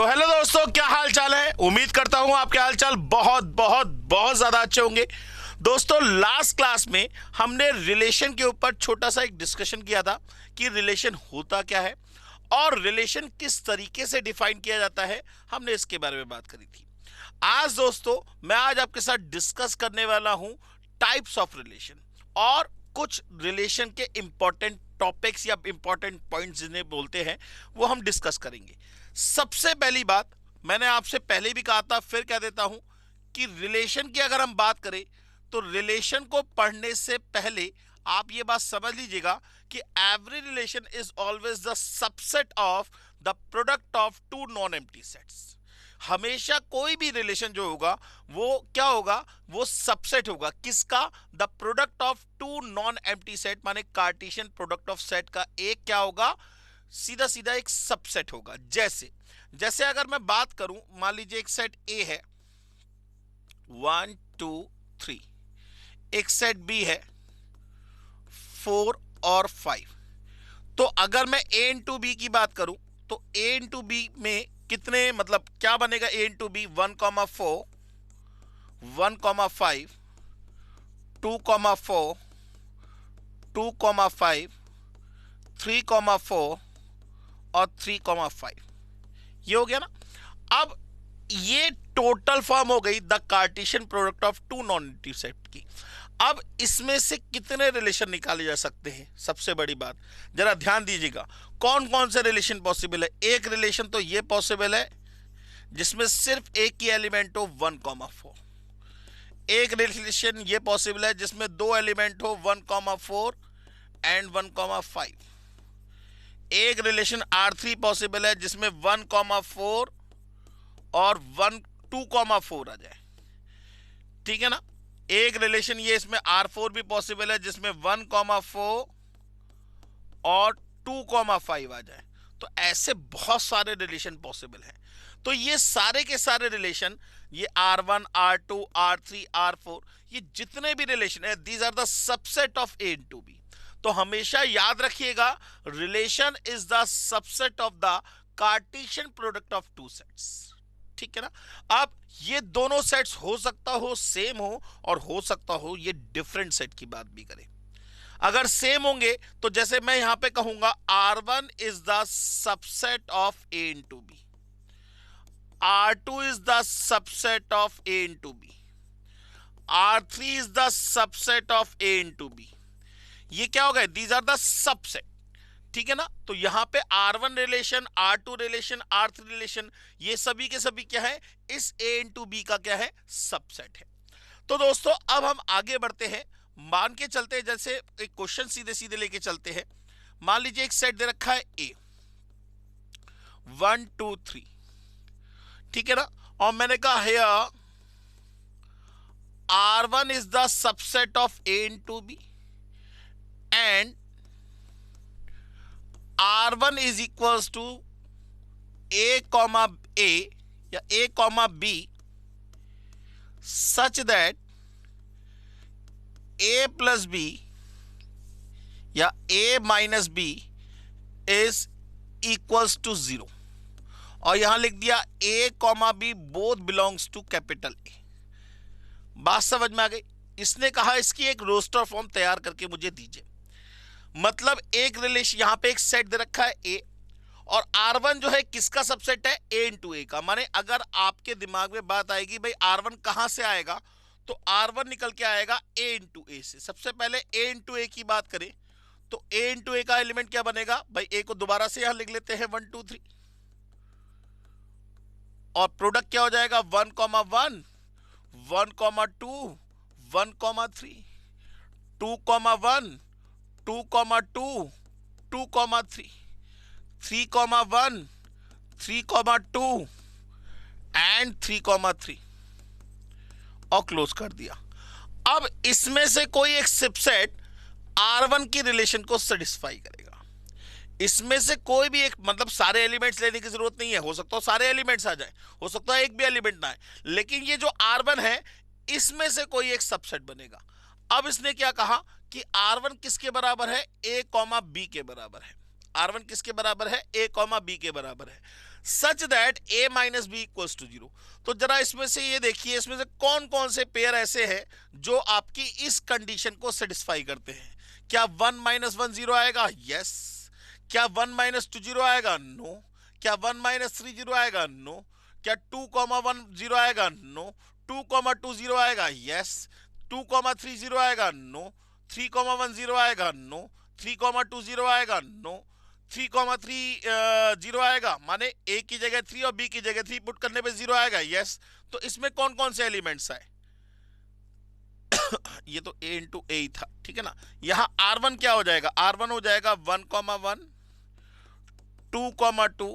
तो हेलो दोस्तों, क्या हाल चाल है। उम्मीद करता हूं आपके हाल चाल बहुत बहुत बहुत ज्यादा अच्छे होंगे। दोस्तों, लास्ट क्लास में हमने रिलेशन के ऊपर छोटा सा एक डिस्कशन किया था कि रिलेशन होता क्या है और रिलेशन किस तरीके से डिफाइन किया जाता है। हमने इसके बारे में बात करी थी। आज दोस्तों मैं आपके साथ डिस्कस करने वाला हूं टाइप्स ऑफ रिलेशन और कुछ रिलेशन के इंपॉर्टेंट टॉपिक्स या इंपॉर्टेंट पॉइंट्स जिन्हें बोलते हैं वो हम डिस्कस करेंगे। सबसे पहली बात, मैंने आपसे पहले भी कहा था, फिर कह देता हूं कि रिलेशन की अगर हम बात करें तो रिलेशन को पढ़ने से पहले आप ये बात समझ लीजिएगा कि every relation is always the subset of the product of two non empty sets. हमेशा कोई भी रिलेशन जो होगा वो क्या होगा, वो सबसेट होगा किसका, the product of two non empty set, माने कार्टेशियन प्रोडक्ट ऑफ सेट का एक क्या होगा, सीधा सीधा एक सबसेट होगा। जैसे जैसे अगर मैं बात करूं, मान लीजिए एक सेट ए है 1 2 3, एक सेट बी है 4 और 5। तो अगर मैं ए इंटू बी की बात करूं तो ए इंटू बी में कितने, मतलब क्या बनेगा, ए इंटू बी 1,4 1,5 2,4 2,5 3,4 और 3,5। ये हो गया ना। अब ये टोटल फॉर्म हो गई the Cartesian product of two non empty set की। अब इसमें से कितने रिलेशन निकाले जा सकते हैं, सबसे बड़ी बात जरा ध्यान दीजिएगा। कौन कौन से रिलेशन पॉसिबल है। एक रिलेशन तो ये पॉसिबल है जिसमें सिर्फ एक ही एलिमेंट हो 1,4। एक रिलेशन ये पॉसिबल है जिसमें दो एलिमेंट हो 1,4 एंड 1,5। एक रिलेशन R3 पॉसिबल है जिसमें 1,4 और 2,4 आ जाए, ठीक है ना। एक रिलेशन ये इसमें R4 भी पॉसिबल है जिसमें 1,4 और 2,5 आ जाए। तो ऐसे बहुत सारे रिलेशन पॉसिबल हैं। तो ये सारे के सारे रिलेशन, ये R1 R2 R3 R4, ये जितने भी रिलेशन है, these are the subset of A into B। तो हमेशा याद रखिएगा, relation is the subset of the Cartesian product of two sets, ठीक है ना। अब ये दोनों सेट्स हो सकता हो सेम हो और हो सकता हो ये डिफरेंट सेट की बात भी करें। अगर सेम होंगे तो जैसे मैं यहां पे कहूंगा R1 is the subset of A into B, R2 is the subset of A into B, R3 is the subset of A into B. ये क्या हो गए, दीज आर द सबसेट, ठीक है ना। तो यहां पे R1 relation, R2 relation, R3 relation, ये सभी के सभी क्या है, इस A इंटू बी का क्या है, सबसेट है। तो दोस्तों अब हम आगे बढ़ते हैं। मान के चलते हैं, जैसे एक क्वेश्चन सीधे सीधे लेके चलते हैं। मान लीजिए एक सेट दे रखा है A 1 2 3, ठीक है ना। और मैंने कहा है R1 is the subset of A into B and R1 is equals to A comma A या A comma B such that A plus B या A minus B is equals to 0। और यहां लिख दिया A comma B both belongs to capital A। बात समझ में आ गई। इसने कहा इसकी एक रोस्टर फॉर्म तैयार करके मुझे दीजिए। मतलब एक रिलेशन, यहां पे एक सेट दे रखा है A और R1 जो है किसका सबसेट है, A इंटू A का। माने अगर आपके दिमाग में बात आएगी भाई R1 कहां से आएगा, तो R1 निकल के आएगा A इंटू A से। सबसे पहले A इंटू A की बात करें तो A इंटू A का एलिमेंट क्या बनेगा भाई, A को दोबारा से यहां लिख लेते हैं 1 2 3, और प्रोडक्ट क्या हो जाएगा 1,1 1,2 1,3 2,1 2,2 2,3 3,1 3,2 एंड 3,3 और क्लोज कर दिया। अब इसमें से कोई एक सबसेट R1 की रिलेशन को सेटिस्फाई करेगा। इसमें से कोई भी एक, मतलब सारे एलिमेंट्स लेने की जरूरत नहीं है, हो सकता है सारे एलिमेंट्स आ जाए, हो सकता है एक भी एलिमेंट ना आए, लेकिन ये जो R1 है इसमें से कोई एक सबसेट बनेगा। अब इसने क्या कहा कि R1 किसके बराबर है, A कॉमा B के बराबर है। R1 किसके बराबर है, A कॉमा B के बराबर है। Such that a minus B equals to 0। तो जरा इसमें से ये देखिए, इसमें से कौन कौन से पेयर ऐसे हैं जो आपकी इस कंडीशन को सेटिस्फाई करते हैं। क्या 1 माइनस 1 0 आएगा? यस। क्या 1 माइनस 2 0 आएगा? नो। क्या 1 माइनस 3 0 आएगा? नो। क्या 2 1 0 आएगा? नो। 2 2 0 आएगा? यस। 2 3 0 आएगा? नो। 3 1 0 आएगा? नो। 3 2 0 आएगा? नो। 3 3 0 आएगा, माने ए की जगह 3 और बी की जगह 3 पुट करने पे 0 आएगा? यस। तो इसमें कौन कौन से एलिमेंट्स आए? ये तो a इंटू ए ही था, ठीक है ना। यहां R1 क्या हो जाएगा? R1 हो जाएगा 1 1 2 2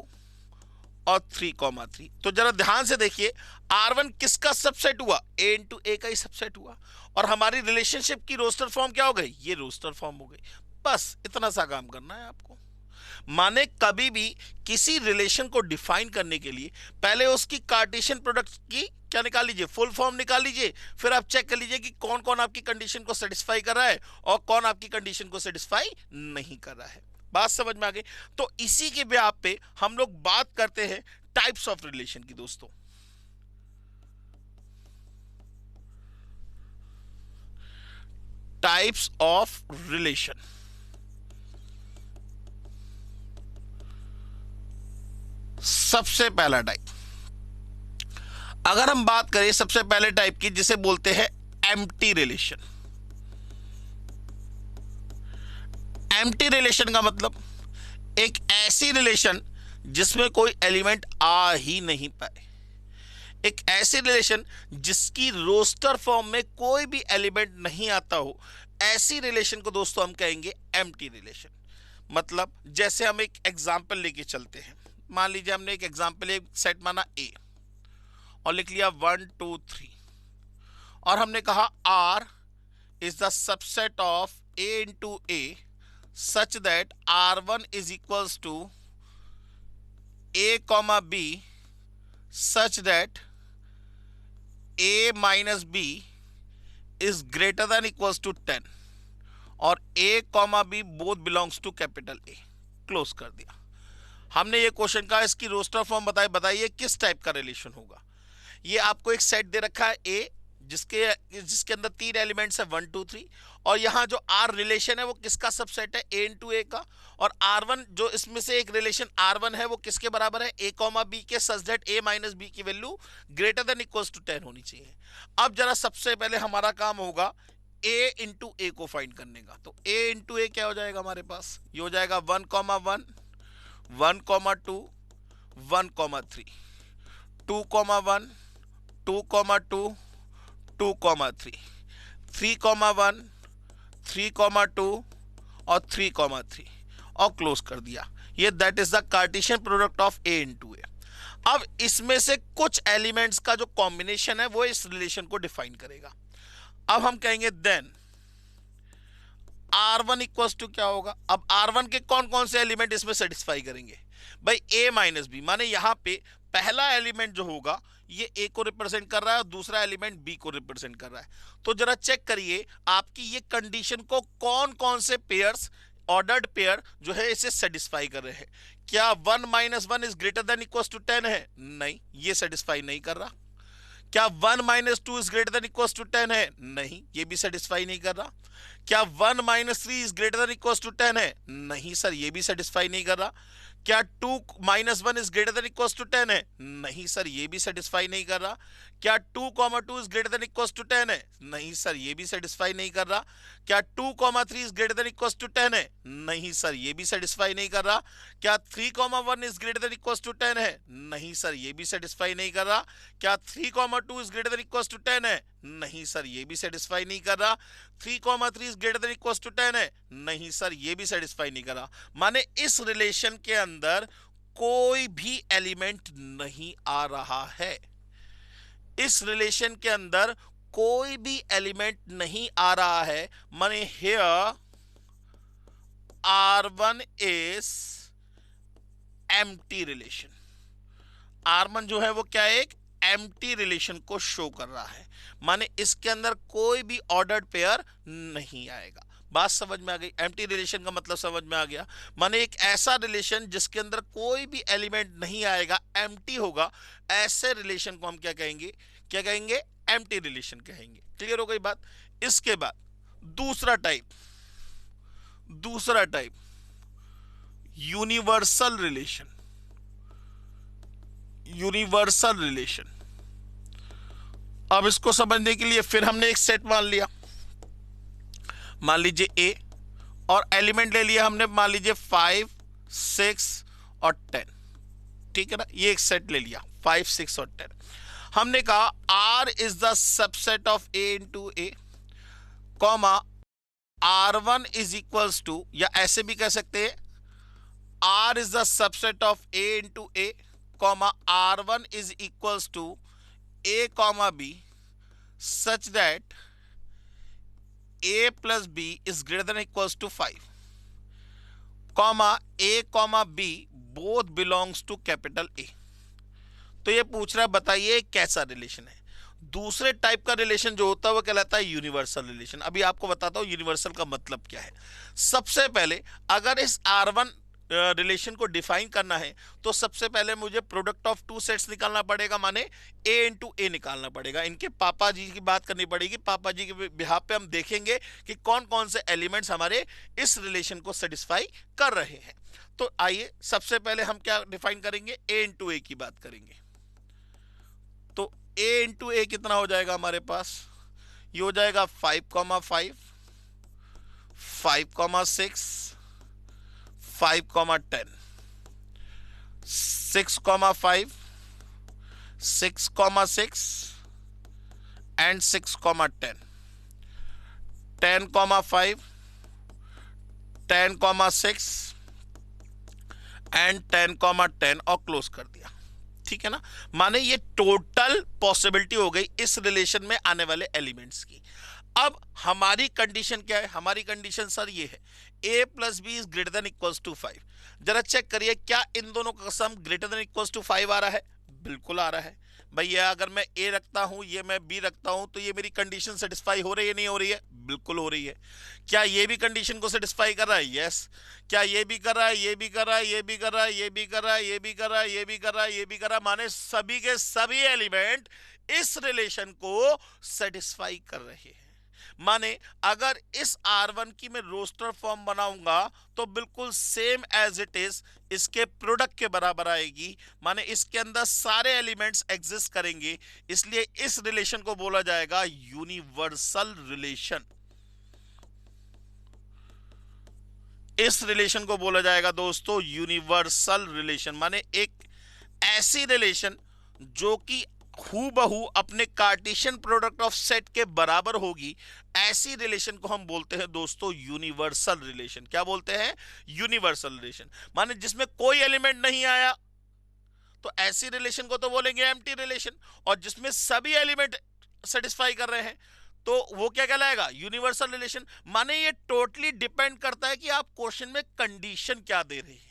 और 3 3। तो जरा ध्यान से देखिए, R1 किसका सबसेट हुआ? a इंटू ए का ही सबसेट हुआ। और हमारी रिलेशनशिप की रोस्टर फॉर्म क्या हो गई? ये रोस्टर फॉर्म हो गई। बस इतना सा काम करना है आपको। माने कभी भी किसी रिलेशन को डिफाइन करने के लिए पहले उसकी कार्टेशियन प्रोडक्ट की क्या निकाल लीजिए, फुल फॉर्म निकाल लीजिए। फिर आप चेक कर लीजिए कि कौन कौन आपकी कंडीशन को सेटिस्फाई कर रहा है और कौन आपकी कंडीशन को सेटिस्फाई नहीं कर रहा है। बात समझ में आ गई? तो इसी के ब्याह पे हम लोग बात करते हैं टाइप्स ऑफ रिलेशन की। दोस्तों, टाइप्स ऑफ रिलेशन। सबसे पहला टाइप, अगर हम बात करें सबसे पहले टाइप की, जिसे बोलते हैं एम्प्टी रिलेशन। एम्प्टी रिलेशन का मतलब एक ऐसी रिलेशन जिसमें कोई एलिमेंट आ ही नहीं पाए, एक ऐसी रिलेशन जिसकी रोस्टर फॉर्म में कोई भी एलिमेंट नहीं आता हो, ऐसी रिलेशन को दोस्तों हम कहेंगे एम्प्टी रिलेशन। मतलब जैसे हम एक एग्जांपल लेके चलते हैं। मान लीजिए हमने एक एग्जांपल, एक सेट माना ए और लिख लिया 1 2 3 और हमने कहा R is the subset of A into A such that R1 is equals to A comma B such that A minus B is greater than equals to 10 और A comma B both belongs to capital A। Close कर दिया। हमने ये question का इसकी roster form बताइए किस type का रिलेशन होगा। ये आपको एक सेट दे रखा है A, जिसके अंदर 3 एलिमेंट्स है 1 2 3 और यहाँ जो R रिलेशन है वो किसका सबसेट है? A इंटू ए का। और R1 जो इसमें से एक रिलेशन R1 है वो किसके बराबर है? A कॉमा B के such that A minus B की value greater than equals to 10 होनी चाहिए। अब जरा सबसे पहले हमारा काम होगा A इंटू ए को फाइंड करने का। तो A इंटू ए क्या हो जाएगा हमारे पास? ये हो जाएगा 1 1 1 2 1 3 2 1 2 2 2 3 3 1 3 2 और 3 3 और क्लोज कर दिया। ये that is the Cartesian product of A into A. अब इसमें से कुछ एलिमेंट्स का जो कॉम्बिनेशन है वो इस रिलेशन को डिफाइन करेगा। अब हम कहेंगे देन R1 इक्वल्स टू क्या होगा? अब R1 के कौन कौन से एलिमेंट इसमें सेटिस्फाई करेंगे भाई? A माइनस बी, माने यहां पे पहला एलिमेंट जो होगा ये A को रिप्रेजेंट कर रहा है और दूसरा एलिमेंट B को रिप्रेजेंट कर रहा है। तो जरा चेक करिए आपकी ये कंडीशन को कौन कौन से पेयर्स, ऑर्डर्ड पेयर जो है इसे सेटिस्फाई कर रहे हैं। क्या 1 minus 1 is greater than equals to 10 है? नहीं, ये सेटिस्फाई नहीं कर रहा। क्या 1 minus 2 is greater than equals to 10 है? नहीं, ये भी सेटिस्फाई नहीं कर रहा। क्या 1 minus 3 is greater than equals to 10 है? नहीं सर, ये भी सेटिस्फाई नहीं कर रहा। क्या 2 minus 1 is greater than equals to 10 है? नहीं सर, ये भी सेटिस्फाई नहीं कर रहा। क्या 2 2 is greater than equals to 10 है? नहीं सर, ये भी सेटिस्फाई नहीं कर रहा। क्या 2 3 is greater than equals to 10 है? नहीं सर, ये भी सेटिस्फाई नहीं कर रहा। क्या 3 1 is greater than equals to 10 है? नहीं सर, ये भी सेटिस्फाई नहीं कर रहा। क्या 3 2 is greater than equals to 10 है? नहीं सर, ये भी सेटिस्फाई नहीं कर रहा। 3 3 is greater than equals to 10 है? नहीं सर, ये भी सेटिस्फाई नहीं कर रहा। माने इस रिलेशन के अंदर कोई भी एलिमेंट नहीं आ रहा है। इस रिलेशन के अंदर कोई भी एलिमेंट नहीं आ रहा है। माने here R1 is empty relation. R1 जो है वो क्या है? एक एम्प्टी रिलेशन को शो कर रहा है। माने इसके अंदर कोई भी ऑर्डर्ड पेयर नहीं आएगा। बात समझ में आ गई? एम्प्टी रिलेशन का मतलब समझ में आ गया, माने एक ऐसा रिलेशन जिसके अंदर कोई भी एलिमेंट नहीं आएगा, एम्प्टी होगा, ऐसे रिलेशन को हम क्या कहेंगे? क्या कहेंगे? एम्प्टी रिलेशन कहेंगे। क्लियर हो गई बात? इसके बाद दूसरा type universal relation. Universal relation, अब इसको समझने के लिए फिर हमने एक सेट मान लिया, मान लीजिए ए, और एलिमेंट ले लिया हमने, मान लीजिए 5, 6 और 10, ठीक है ना? ये एक सेट ले लिया 5, 6 और 10। हमने कहा R is the subset of A into A, comma R1 is equals to, या ऐसे भी कह सकते हैं R is the subset of A into A, comma R1 is equals to A comma B such that A plus B is greater than or equals to 5, comma A comma B both belongs to capital A। तो ये पूछ रहा है, बताइए कैसा relation है? दूसरे type का रिलेशन जो होता है वो कहलाता है यूनिवर्सल रिलेशन। अभी आपको बताता हूं यूनिवर्सल का मतलब क्या है। सबसे पहले अगर इस R1 रिलेशन को डिफाइन करना है तो सबसे पहले मुझे प्रोडक्ट ऑफ टू सेट्स निकालना पड़ेगा, माने A इंटू ए निकालना पड़ेगा। इनके पापा जी की बात करनी पड़ेगी, पापा जी के बिहाफ पे हम देखेंगे कि कौन कौन से एलिमेंट्स हमारे इस रिलेशन को सेटिस्फाई कर रहे हैं। तो आइए सबसे पहले हम क्या डिफाइन करेंगे? A इंटू ए की बात करेंगे। तो A इंटू ए कितना हो जाएगा हमारे पास? ये हो जाएगा 5,5, 5,6, 5,10, 6,5, 6,6 and 6,10, 10,5, 10,6 and 10,10 और क्लोज कर दिया। ठीक है ना? माने ये टोटल पॉसिबिलिटी हो गई इस रिलेशन में आने वाले एलिमेंट्स की। अब हमारी कंडीशन क्या है? हमारी कंडीशन सर ये है, a plus B is greater than equals to 5। जरा चेक करिए क्या इन दोनों का sum greater than equals to 5 आ रहा है? बिल्कुल आ रहा है भैया। अगर मैं a रखता हूं, ये मैं b रखता हूं, तो ये मेरी कंडीशन सेटिस्फाई हो रही है नहीं हो रही है? बिल्कुल हो रही है। क्या ये भी कंडीशन को सेटिस्फाई कर रहा है? यस। क्या ये भी कर रहा है, ये भी कर रहा है, ये भी कर रहा है, ये भी कर रहा है, ये भी कर रहा है, ये भी कर रहा है, ये भी कर रहा है, माने सभी के सभी एलिमेंट इस रिलेशन को सेटिस्फाई कर रहे हैं। माने अगर इस R1 की मैं रोस्टर फॉर्म बनाऊंगा तो बिल्कुल सेम एज इट इज इसके प्रोडक्ट के बराबर आएगी, माने इसके अंदर सारे एलिमेंट्स एग्जिस्ट करेंगे, इसलिए इस रिलेशन को बोला जाएगा यूनिवर्सल रिलेशन। इस रिलेशन को बोला जाएगा दोस्तों यूनिवर्सल रिलेशन, माने एक ऐसी रिलेशन जो कि हूबहू अपने कार्टेशियन प्रोडक्ट ऑफ सेट के बराबर होगी, ऐसी रिलेशन को हम बोलते हैं दोस्तों यूनिवर्सल रिलेशन। क्या बोलते हैं? Universal relation. माने जिसमें कोई एलिमेंट नहीं आया तो ऐसी रिलेशन को तो बोलेंगे एम्प्टी रिलेशन, और जिसमें सभी एलिमेंट सेटिस्फाई कर रहे हैं तो वो क्या कहलाएगा? Universal relation. माने ये टोटली डिपेंड करता है कि आप क्वेश्चन में कंडीशन क्या दे रहे हैं,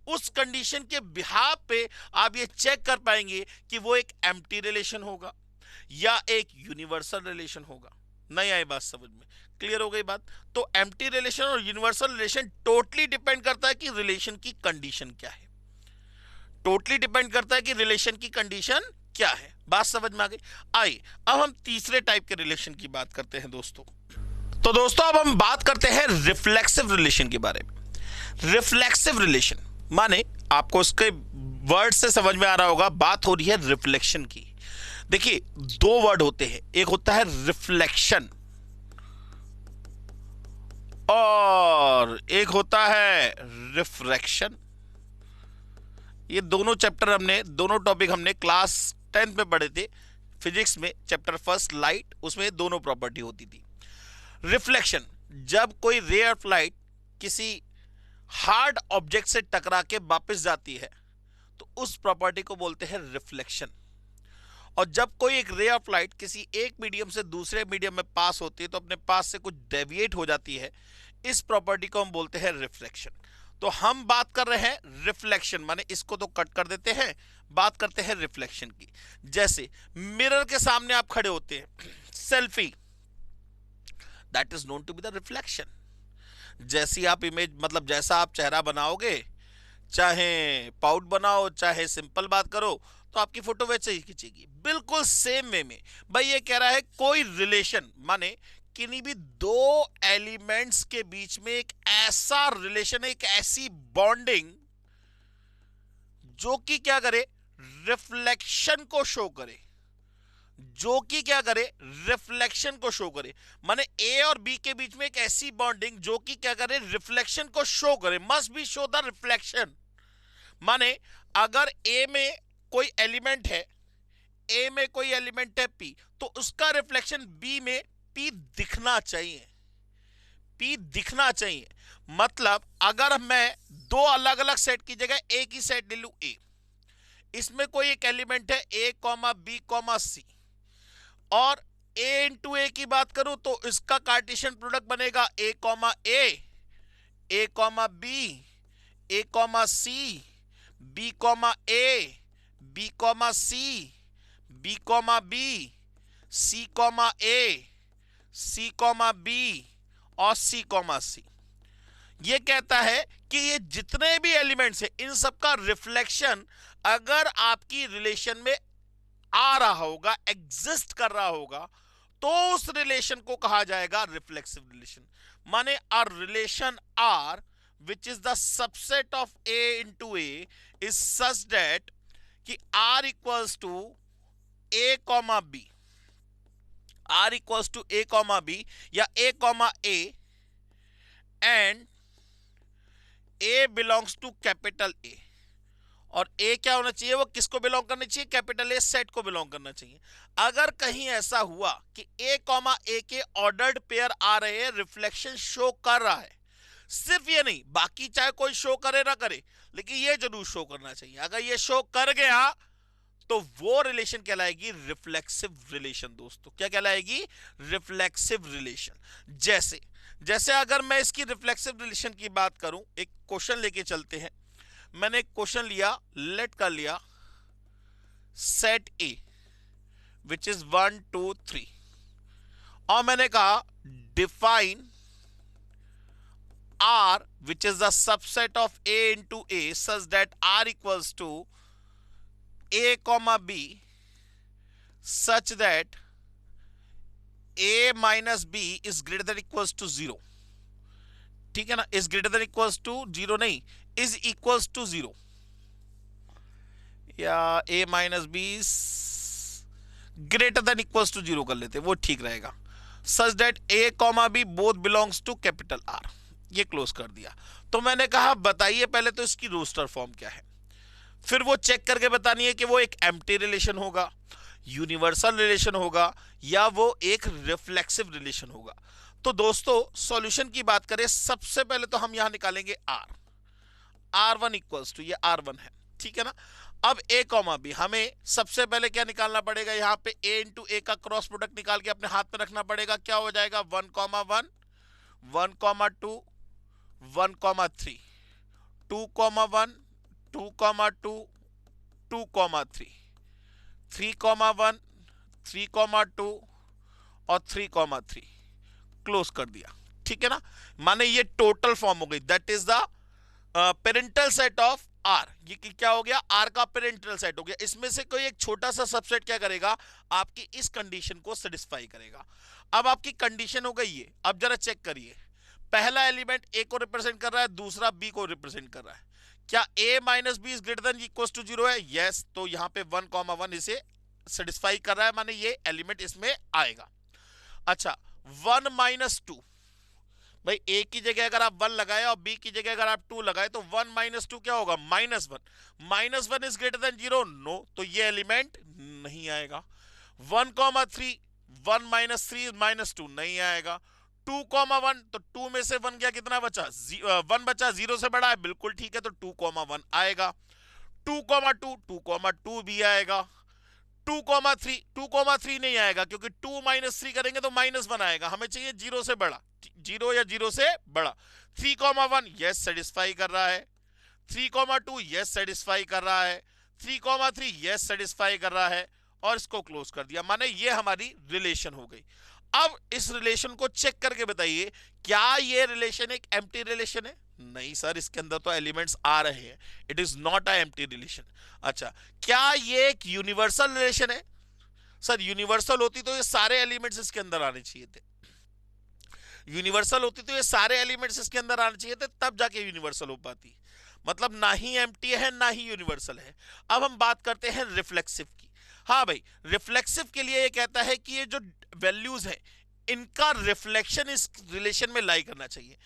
उस कंडीशन के बिहाफ पे आप ये चेक कर पाएंगे कि वो एक एम्प्टी रिलेशन होगा या एक यूनिवर्सल रिलेशन होगा। नहीं आई बात समझ में? क्लियर हो गई बात? तो एम्प्टी रिलेशन और यूनिवर्सल रिलेशन टोटली डिपेंड करता है कि रिलेशन की कंडीशन क्या है। टोटली डिपेंड करता है कि रिलेशन की कंडीशन क्या है। बात समझ में आ गई? आइए अब हम तीसरे टाइप के रिलेशन की बात करते हैं दोस्तों। तो दोस्तों अब हम बात करते हैं रिफ्लेक्सिव रिलेशन के बारे में। रिफ्लेक्सिव रिलेशन माने आपको उसके वर्ड से समझ में आ रहा होगा, बात हो रही है रिफ्लेक्शन की। देखिए दो वर्ड होते हैं, एक होता है रिफ्लेक्शन और एक होता है रिफ्रैक्शन। ये दोनों चैप्टर हमने, दोनों टॉपिक हमने क्लास 10th में पढ़े थे फिजिक्स में, चैप्टर फर्स्ट लाइट, उसमें दोनों प्रॉपर्टी होती थी। रिफ्लेक्शन, जब कोई रे ऑफ लाइट किसी हार्ड ऑब्जेक्ट से टकरा के वापस जाती है तो उस प्रॉपर्टी को बोलते हैं रिफ्लेक्शन। और जब कोई एक रे ऑफ लाइट किसी एक मीडियम से दूसरे मीडियम में पास होती है तो अपने पास से कुछ डेविएट हो जाती है, इस प्रॉपर्टी को हम बोलते हैं रिफ्लेक्शन। तो हम बात कर रहे हैं रिफ्लेक्शन, माने इसको तो कट कर देते हैं, बात करते हैं रिफ्लेक्शन की। जैसे मिरर के सामने आप खड़े होते हैं, selfie that is known to be the reflection. जैसी आप इमेज, मतलब जैसा आप चेहरा बनाओगे, चाहे पाउट बनाओ चाहे सिंपल बात करो, तो आपकी फोटो वैसे ही खींचेगी। बिल्कुल सेम वे में भाई ये कह रहा है कोई रिलेशन, माने किन्हीं भी दो एलिमेंट्स के बीच में एक ऐसा रिलेशन, एक ऐसी बॉन्डिंग जो कि क्या करे, रिफ्लेक्शन को शो करे, जो कि क्या करे, रिफ्लेक्शन को शो करे। माने ए और बी के बीच में एक ऐसी बॉन्डिंग जो कि क्या करे, रिफ्लेक्शन को शो करे, must be show the reflection. माने अगर ए में कोई एलिमेंट है, ए में कोई एलिमेंट है पी, तो उसका रिफ्लेक्शन बी में पी दिखना चाहिए, पी दिखना चाहिए। मतलब अगर मैं दो अलग अलग सेट की जगह एक ही सेट ले लूं ए, इसमें कोई एक एलिमेंट है ए कॉमा बी कॉमा सी, और ए इंटू ए की बात करूं तो इसका कार्टेशियन प्रोडक्ट बनेगा ए कॉमा ए कॉमा बी, ए कॉमा सी, बी कॉमा ए, बी कॉमा सी, B comma B, C comma ए, सी कॉमा बी और सी कॉमा सी। ये कहता है कि ये जितने भी एलिमेंट्स हैं इन सबका रिफ्लेक्शन अगर आपकी रिलेशन में आ रहा होगा, एग्जिस्ट कर रहा होगा, तो उस रिलेशन को कहा जाएगा रिफ्लेक्सिव रिलेशन। माने a relation R which is the subset of A into A is such that कि R equals to A comma B, R equals to A comma B या A comma A, and A belongs to capital A. और A क्या होना चाहिए, वो किसको belong करना चाहिए, कैपिटल ए सेट को बिलोंग करना चाहिए। अगर कहीं ऐसा हुआ कि ए कॉमा ए के ऑर्डर्ड पेयर आ रहे हैं, रिफ्लेक्शन शो कर रहा है, सिर्फ ये नहीं, बाकी चाहे कोई शो करे ना करे, लेकिन ये जरूर शो करना चाहिए। अगर ये शो कर गया तो वो रिलेशन कहलाएगी रिफ्लेक्सिव रिलेशन। दोस्तों क्या कहलाएगी, रिफ्लेक्सिव रिलेशन। जैसे जैसे अगर मैं इसकी रिफ्लेक्सिव रिलेशन की बात करूं, एक क्वेश्चन लेके चलते हैं। मैंने एक क्वेश्चन लिया, लेट कर लिया सेट ए विच इज 1 2 3, और मैंने कहा define R which is the subset of A into A such that R equals to A comma B such that a minus B is greater than equals to 0। ठीक है ना, is greater than equals to 0 नहीं, is equals to 0, या a minus B greater than equals to 0 कर लेते, वो ठीक रहेगा। Such that a comma B both belongs to capital R, ये क्लोज कर दिया। तो मैंने कहा बताइए पहले तो इसकी रोस्टर फॉर्म क्या है, फिर वो चेक करके बतानी है कि वो एक एम्प्टी रिलेशन होगा, यूनिवर्सल रिलेशन होगा, या वो एक रिफ्लेक्सिव रिलेशन होगा। तो दोस्तों सॉल्यूशन की बात करें, सबसे पहले तो हम यहां निकालेंगे आर, R1 इक्वल्स टू, ये R1 है, ठीक है ना। अब a कॉमा बी, हमें सबसे पहले क्या निकालना पड़ेगा, यहां पे a इंटू ए का क्रॉस प्रोडक्ट निकाल के अपने हाथ में रखना पड़ेगा। क्या हो जाएगा, 1 comma 1, 1 comma 2, 1 comma 3, 2 comma 1, 2 comma 2, 2 comma 3, 3 comma 1, 3 comma 2 और 3 कॉमा 3, क्लोज कर दिया। ठीक है ना, माने ये टोटल फॉर्म हो गई, that is the parental set of R. ये क्या हो गया, आर का पेरेंटल सेट हो गया। इसमें से कोई एक छोटा सा सबसेट क्या करेगा, आपकी इस कंडीशन को सेटिस्फाई करेगा। अब आपकी कंडीशन हो गई ये, अब जरा चेक करिए, पहला एलिमेंट ए को रिप्रेजेंट कर रहा है, दूसरा बी को रिप्रेजेंट कर रहा है। क्या a minus B is greater than equal to 0 है, यस। तो यहां पे 1 कॉमा 1 इसे सेटिस्फाई कर रहा है, माने ये एलिमेंट इसमें आएगा। अच्छा 1 माइनस 2, भाई a की जगह अगर आप 1 लगाए और b की जगह अगर आप 2 लगाए तो 1 माइनस 2 क्या होगा, -1। -1 इज ग्रेटर देन 0, नो, तो ये एलिमेंट नहीं आएगा। 1 कॉमा 3, 1 माइनस 3 माइनस 2 नहीं आएगा। 2 कॉमा 1, तो 2 में से 1 गया, कितना बचा, 1 बचा, 0 से बड़ा है, बिल्कुल ठीक है, तो 2 कॉमा 1 आएगा। 2 कॉमा 2, 2 कॉमा 2 भी आएगा। 2 कॉमा 3, 2 कॉमा 3 नहीं आएगा क्योंकि 2 माइनस 3 करेंगे तो -1 आएगा, हमें चाहिए 0 से बड़ा, 0 या 0 से बड़ा। 3 कॉमा 1 यस सेटिस्फाई कर रहा है, 3 कॉमा 2 यस सेटिस्फाई कर रहा है, 3 कॉमा 3 यस सेटिस्फाई कर रहा है, और इसको क्लोज कर दिया। माने ये हमारी रिलेशन हो गई। अब इस रिलेशन को चेक करके बताइए, क्या ये रिलेशन एक एम्प्टी रिलेशन है? नहीं सर, इसके अंदर तो एलिमेंट्स आ रहे हैं, it is not a empty relation. अच्छा, क्या ये एक यूनिवर्सल रिलेशन है? सर यूनिवर्सल होती तो ये सारे एलिमेंट्स इसके अंदर आने चाहिए थे, यूनिवर्सल होती तो ये सारे एलिमेंट्स इसके अंदर आने चाहिए थे, तब जाके यूनिवर्सल हो पाती। मतलब ना ही एम्प्टी है ना ही यूनिवर्सल है। अब हम बात करते हैं रिफ्लेक्सिव की। हाँ भाई, रिफ्लेक्सिव के लिए ये कहता है कि ये जो वैल्यूज है इनका रिफ्लेक्शन इस रिलेशन में लाई करना चाहिए।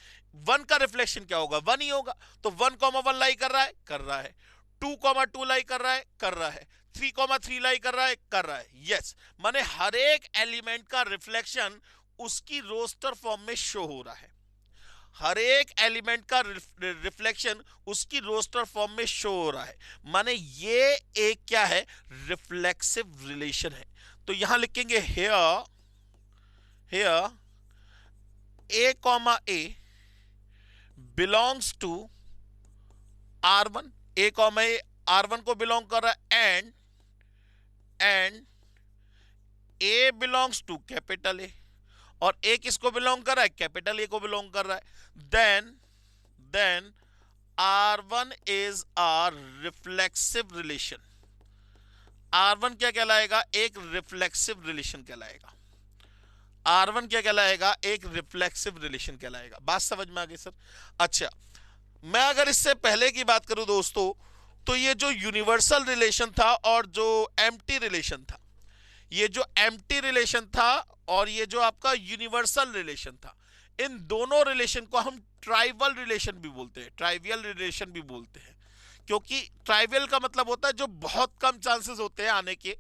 वन का रिफ्लेक्शन क्या होगा? वन ही होगा। तो 1,1 लाई कर रहा है, कर रहा है। 2,2 लाई कर रहा है, कर रहा है। 3,3 लाई कर रहा है, कर रहा है। यस, माने हर एक एलिमेंट का रिफ्लेक्शन उसकी रोस्टर फॉर्म में शो हो रहा है। हर एक एलिमेंट का रिफ्लेक्शन उसकी रोस्टर फॉर्म में शो हो रहा है। माने ये एक क्या है? रिफ्लेक्सिव रिलेशन है। तो यहां लिखेंगे here here A comma A belongs to R1, A comma A R1 को बिलोंग कर रहा है, and A belongs to capital A, और ए किसको बिलोंग कर रहा है? कैपिटल ए को बिलोंग कर रहा है। Then R1 is a reflexive relation. R1 क्या कहलाएगा? एक रिफ्लेक्सिव रिलेशन कहलाएगा। R1 क्या कहलाएगा? एक रिफ्लेक्सिव रिलेशन कहलाएगा। बात समझ में आ गई सर? अच्छा, मैं अगर इससे पहले की बात करूं दोस्तों, तो ये जो यूनिवर्सल रिलेशन था और जो एम्प्टी रिलेशन था, ये जो एम्प्टी रिलेशन था और ये जो आपका यूनिवर्सल रिलेशन था, इन दोनों रिलेशन को हम ट्राइवल रिलेशन भी बोलते हैं, ट्राइवियल रिलेशन भी बोलते हैं। क्योंकि ट्राइवियल का मतलब होता है जो बहुत कम चांसेस होते हैं आने के,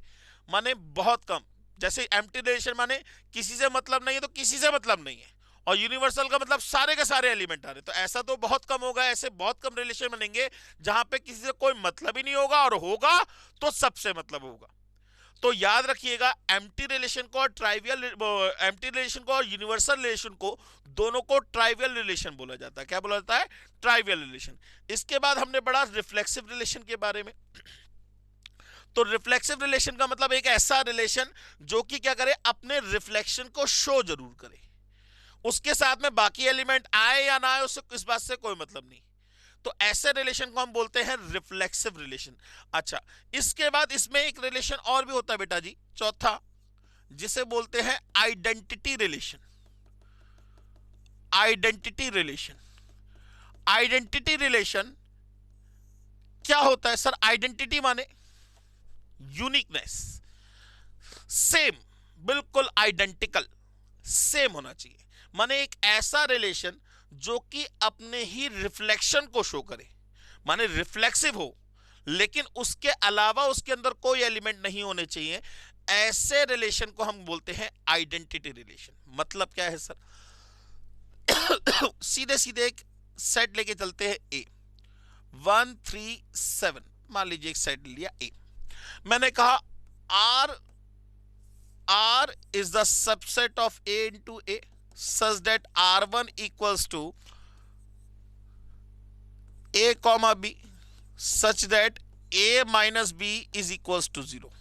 माने बहुत कम। जैसे एम्प्टी रिलेशन माने किसी से मतलब नहीं है तो किसी से मतलब नहीं है, और यूनिवर्सल का मतलब सारे के सारे एलिमेंट आ रहे। तो ऐसा तो बहुत कम होगा, ऐसे बहुत कम रिलेशन बनेंगे जहां पे किसी से कोई मतलब ही नहीं होगा, और होगा तो सबसे मतलब होगा। तो याद रखिएगा, एम्प्टी रिलेशन को और ट्राइवियल एम्प्टी रिलेशन को और यूनिवर्सल रिलेशन को, दोनों को ट्राइवियल रिलेशन बोला जाता है। क्या बोला जाता है? Trivial relation. इसके बाद हमने पढ़ा रिफ्लेक्सिव रिलेशन के बारे में। तो रिफ्लेक्सिव रिलेशन का मतलब एक ऐसा रिलेशन जो कि क्या करे? अपने रिफ्लेक्शन को शो जरूर करे, उसके साथ में बाकी एलिमेंट आए या ना आए उससे इस बात से कोई मतलब नहीं। तो ऐसे रिलेशन को हम बोलते हैं रिफ्लेक्सिव रिलेशन। अच्छा, इसके बाद इसमें एक रिलेशन और भी होता है बेटा जी, चौथा, जिसे बोलते हैं identity relation. Identity relation, identity relation क्या होता है सर? आइडेंटिटी माने यूनिकनेस, सेम, बिल्कुल आइडेंटिकल, सेम होना चाहिए। माने एक ऐसा रिलेशन जो कि अपने ही रिफ्लेक्शन को शो करे, माने रिफ्लेक्सिव हो, लेकिन उसके अलावा उसके अंदर कोई एलिमेंट नहीं होने चाहिए। ऐसे रिलेशन को हम बोलते हैं आइडेंटिटी रिलेशन। मतलब क्या है सर? सीधे सीधे एक सेट लेके चलते हैं ए 1 3 7, मान लीजिए एक सेट लिया ए। मैंने कहा are R is the subset of A into A such that R1 equals to A comma B such that A minus B is equals to 0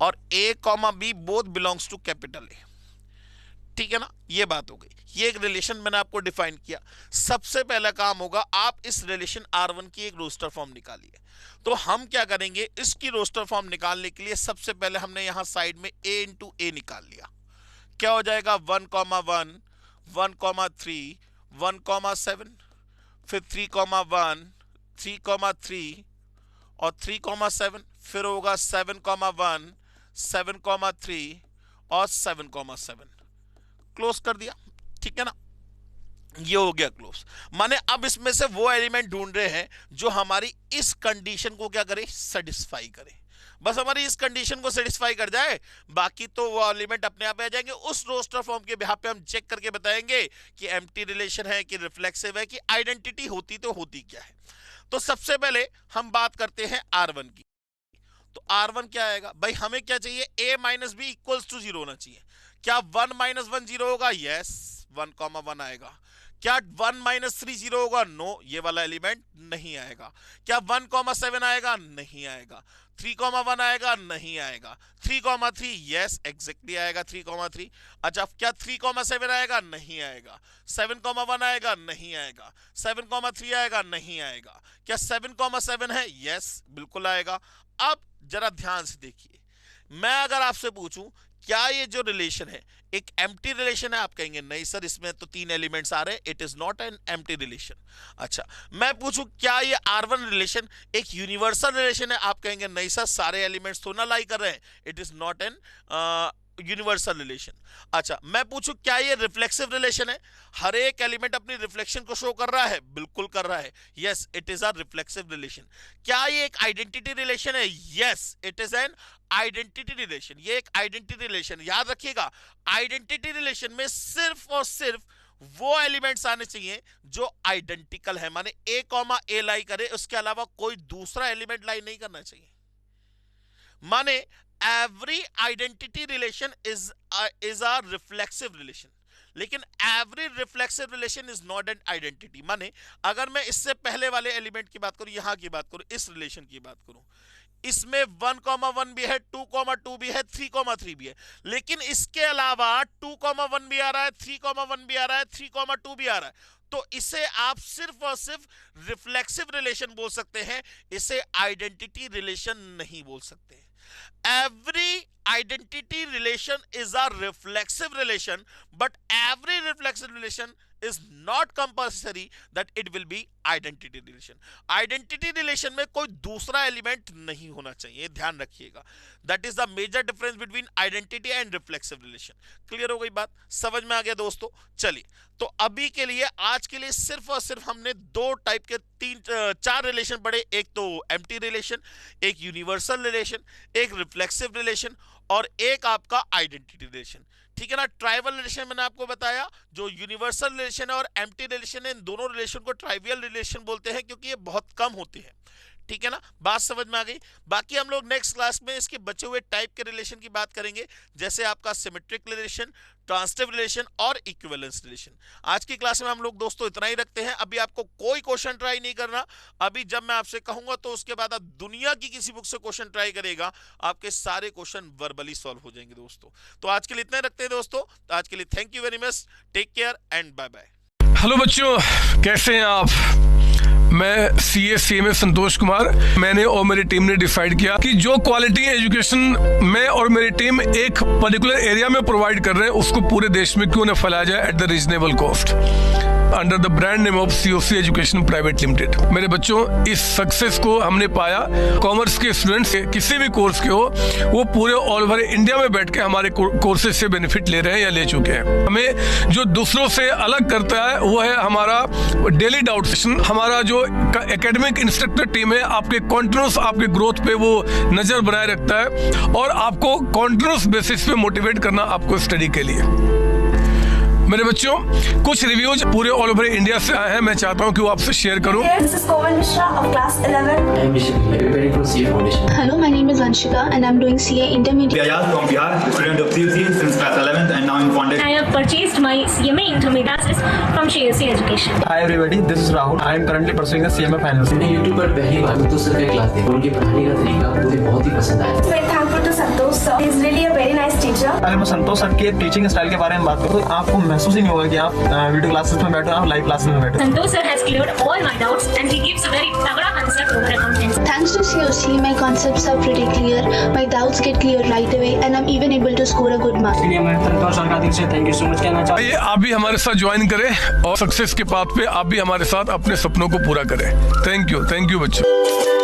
और A comma B both belongs to capital A। ठीक है ना? ये बात हो गई। ये एक रिलेशन मैंने आपको डिफाइन किया। सबसे पहला काम होगा, आप इस रिलेशन R1 की एक रोस्टर फॉर्म निकालिए। तो हम क्या करेंगे, इसकी रोस्टर फॉर्म निकालने के लिए सबसे पहले हमने यहां साइड में A इंटू ए निकाल लिया। क्या हो जाएगा? 1,1 1,3 1,7, फिर 3,1 3,3 और 3,7, फिर होगा 7,1 7,3 और 7,7। क्लोज कर दिया। ठीक है ना? ये हो गया क्लोज। माने अब इसमें से वो एलिमेंट ढूंढ रहे हैं जो हमारी इस कंडीशन को क्या करे? सेटिस्फाई करे। बस हमारी इस कंडीशन को सेटिस्फाई कर जाए, बाकी तो वो एलिमेंट अपने आप आ जाएंगे। उस रोस्टर फॉर्म के बिहाफ पे हम चेक करके बताएंगे कि एम्प्टी रिलेशन है कि रिफ्लेक्सिव है कि आइडेंटिटी होती तो होती क्या है। तो सबसे पहले हम बात करते हैं R1 की। तो R1 क्या आएगा भाई? हमें क्या चाहिए? A minus B equals to 0 होना चाहिए। क्या 1 माइनस 1 0 होगा? यस, 1,1 आएगा। क्या 1 - 3 0 होगा? नो, ये वाला एलिमेंट नहीं आएगा। क्या 1,7 आएगा? नहीं आएगा। 3,1 आएगा? नहीं आएगा। 3,3 यस एग्जैक्टली आएगा 3,3। अच्छा, क्या 3,7 आएगा? नहीं आएगा। 7,1 आएगा? नहीं आएगा। 7,3 आएगा? नहीं आएगा। क्या 7,7 है? यस बिल्कुल आएगा। अब जरा ध्यान से देखिए, मैं अगर आपसे पूछूं क्या ये जो रिलेशन है एक एम्प्टी रिलेशन है? आप कहेंगे नहीं सर, इसमें तो 3 एलिमेंट्स आ रहे हैं, it is not an empty relation. अच्छा, मैं पूछूं क्या ये R1 रिलेशन एक यूनिवर्सल रिलेशन है? आप कहेंगे नहीं सर, सारे एलिमेंट्स तो ना लाई कर रहे हैं, it is not an universal relation. अच्छा, मैं पूछूं क्या ये रिफ्लेक्सिव रिलेशन है? हर एक एलिमेंट अपनी रिफ्लेक्शन को शो कर रहा है? बिल्कुल कर रहा है, yes it is a reflexive relation. क्या ये एक आइडेंटिटी रिलेशन है? Yes it is an identity relation. ये एक आइडेंटिटी रिलेशन, याद रखिएगा आइडेंटिटी रिलेशन में सिर्फ और सिर्फ वो एलिमेंट्स आने चाहिए जो आइडेंटिकल है, माने A, लाई करे, उसके अलावा कोई दूसरा एलिमेंट लाई नहीं करना चाहिए। माने every identity relation is a reflexive relation, लेकिन every reflexive relation is not an identity। माने अगर मैं इससे पहले वाले एलिमेंट की बात करूं, यहां की बात करूं, इस रिलेशन की बात करूं, इसमें 1,1 भी है, 2,2 भी है, 3,3 भी है, लेकिन इसके अलावा 2,1 भी आ रहा है, 3,1 भी आ रहा है, 3,2 भी आ रहा है, तो इसे आप सिर्फ और सिर्फ रिफ्लेक्सिव रिलेशन बोल सकते हैं, इसे आइडेंटिटी रिलेशन नहीं बोल सकते। Every identity relation is a reflexive relation, but every reflexive relation is not compulsory that it will be identity relation। identity relation में कोई दूसरा एलिमेंट नहीं होना चाहिए, ध्यान रखिएगा। that is the major difference between identity and reflexive relation। Clear हो गई बात? समझ में आ गया दोस्तों? चलिए, तो अभी के लिए आज के लिए सिर्फ और सिर्फ हमने 2 टाइप के 4 रिलेशन पढ़े। एक तो एम्प्टी रिलेशन, एक यूनिवर्सल रिलेशन, एक रिफ्लेक्सिव रिलेशन और एक आपका आइडेंटिटी रिलेशन। ठीक है ना? ट्राइवल रिलेशन मैंने आपको बताया, जो यूनिवर्सल रिलेशन है और एम्प्टी रिलेशन है, इन दोनों रिलेशन को ट्राइवियल रिलेशन बोलते हैं क्योंकि ये बहुत कम होते हैं। ठीक है ना? बात समझ में आ गई? बाकी हम लोग नेक्स्ट क्लास में इसके बचे हुए टाइप के रिलेशन की बात करेंगे, जैसे आपका सिमेट्रिक रिलेशन, ट्रांसिटिव रिलेशन और इक्विवेलेंस रिलेशन। आज की क्लास में हम लोग दोस्तों इतना ही रखते हैं। अभी आपको कोई क्वेश्चन ट्राई नहीं करना। अभी जब मैं आपसे कहूंगा तो उसके बाद आप दुनिया की किसी बुक से क्वेश्चन ट्राई करेगा, आपके सारे क्वेश्चन वर्बली सॉल्व हो जाएंगे दोस्तों। तो आज के लिए इतना ही रखते हैं दोस्तों। तो आज के लिए thank you very much, take care and bye bye. Hello बच्चों, कैसे हैं आप? मैं CA संतोष कुमार। मैंने और मेरी टीम ने डिसाइड किया कि जो क्वालिटी एजुकेशन मैं और मेरी टीम एक पर्टिकुलर एरिया में प्रोवाइड कर रहे हैं, उसको पूरे देश में क्यों न फैलाया जाए at the reasonable cost, under the brand name of COC education private limited. मेरे बच्चों, इस सक्सेस को हमने पाया, कॉमर्स के स्टूडेंट्स किसी भी कोर्स के हो, वो पूरे ऑल ओवर इंडिया में बैठ के हमारे कोर्सेज से बेनिफिट ले रहे हैं या ले चुके हैं। हमें जो दूसरों से अलग करता है वो है हमारा डेली डाउट सेशन। हमारा जो एकेडमिक इंस्ट्रक्टर टीम है, आपके कॉन्टिन्यूस आपके ग्रोथ पे वो नजर बनाए रखता है और आपको कॉन्टिन्यूस बेसिस पे मोटिवेट करना आपको स्टडी के लिए। मेरे बच्चों, कुछ रिव्यूज पूरे ऑल ओवर इंडिया से आए हैं, मैं चाहता हूं कि वो आपसे शेयर करूं। Hello, my name is Anshika and I'm doing CA Intermediate. Ayaz from Bihar, student of COC since class 11th and now I'm funded. I have purchased my CMA Intermediate from COC Education. Hi everybody, this is Rahul. I am currently pursuing the CMA finals. मैंने YouTube पर पहली बार तो sir का class देखा, उनके पढ़ाने का तरीका मुझे बहुत ही पसंद आया। Very thankful to Santosh sir. He is really a very nice teacher. अगर मैं संतोष सर के टीचिंग स्टाइल के बारे में बात करूँ तो आपको महसूस ही नहीं होगा कि आप वीडियो क्लासेस में बैठो, आप लाइव क्लासेस में बैठो। Santosh sir has cleared all my doubts and he gives a very तगड़ा concept over accountancy. Thanks to COC, my concepts are pretty clear, my doubts get clear right away and I'm even able to score a good mark. इसलिए मैं संतोष sir का दिल से thank you so much कहना चाहता हूँ। आइए आप भी हमारे साथ ज्वाइन करें और सक्सेस के पाथ पे आप भी हमारे साथ अपने सपनों को पूरा करें। थैंक यू बच्चों।